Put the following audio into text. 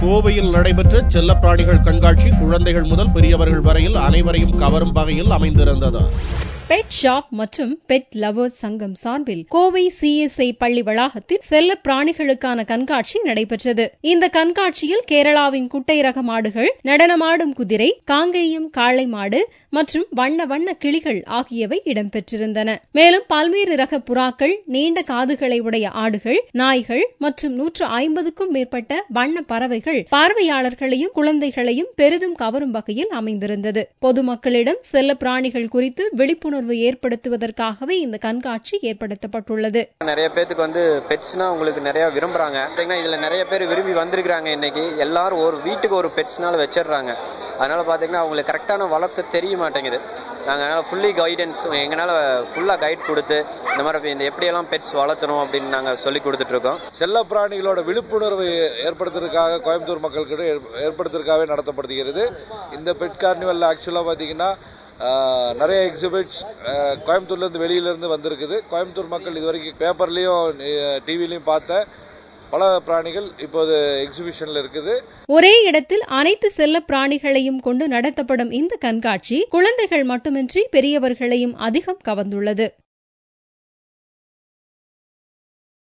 கோவையில் நடைபெற்ற செல்லப்பிராணிகள் கண்காட்சி குழந்தைகள் முதல் பெரியவர்கள் வரையில் அனைவரையும் கவரும் வகையில் அமைந்திருந்தது. பெட் ஷாப் மற்றும் பெட் லவர்ஸ் சங்கம் சார்பில் கோவை CSI பள்ளி வளாகத்தில் செல்ல பிராணிகளுக்கான கண்காட்சி நடைபெற்றது. இந்த கண்காட்சியில் கேரளாவின் குட்டை ரக மாடுகள், நடனமாடும் குதிரை, காங்கேயம் காளை மாடு மற்றும் வண்ண வண்ண கிளிகள் ஆகியவை இடம்பெற்றிருந்தன. மேலும் பல்வேறு ரக புறாக்கள், நீண்ட காதுகளை உடைய ஆடுகள், நாய்கள் மற்றும் 150க்கும் மேற்பட்ட வண்ண பறவைகள் பார்வையாளர்களையும் குழந்தைகளையும் பெரிதும் கவரும் வகையில் அமைந்திருந்தது. பொதுமக்களிடம் செல்ல பிராணிகள் குறித்து விழிப்புணர்வு ஏற்படுத்துவதற்காகவே இந்த கண்காட்சி ஏற்படுத்தப்பட்டுள்ளது. நிறைய பேருக்கு பெட்ஸ்னா உங்களுக்கு நிறைய விரும்புறாங்க. இதுல நிறைய பேர் விரும்பி வந்திருக்காங்க. இன்னைக்கு எல்லாரும் ஒரு வீட்டுக்கு ஒரு பெட்ஸ்னால வச்சிடுறாங்க. அதனால பாத்தீங்கன்னா அவங்களுக்கு கரெக்டான வளர்க்க தெரிய மாட்டேங்குது. நாங்க ஃபுல்லி கைடன்ஸ் எங்களால ஃபுல்லா கைட் கொடுத்து இந்த மாதிரி எப்படியெல்லாம் பெட்ஸ் வளர்த்தணும் அப்படின்னு நாங்க சொல்லி கொடுத்துட்டு இருக்கோம். செல்ல பிராணிகளோட விழிப்புணர்வு ஏற்படுத்துறதுக்காக கோயம்புத்தூர் மக்களுக்கு ஏற்படுத்துறதுக்காகவே நடத்தப்படுகிறது. இந்த பெட் கார்னிவல் ஆக்சுவலா பாத்தீங்கன்னா நிறைய எக்ஸிபிட்ஸ் கோயம்புத்தூர்ல இருந்து வெளியில இருந்து வந்திருக்குது. கோயம்புத்தூர் மக்கள் இதுவரைக்கும் பேப்பர்லயும் டிவிலையும் பார்த்த பல பிராணிகள் இப்போது எக்ஸிபிஷன்ல இருக்குது. ஒரே இடத்தில் அனைத்து செல்ல பிராணிகளையும் கொண்டு நடத்தப்படும் இந்த கண்காட்சி குழந்தைகள் மட்டுமின்றி பெரியவர்களையும் அதிகம் கவர்ந்துள்ளது.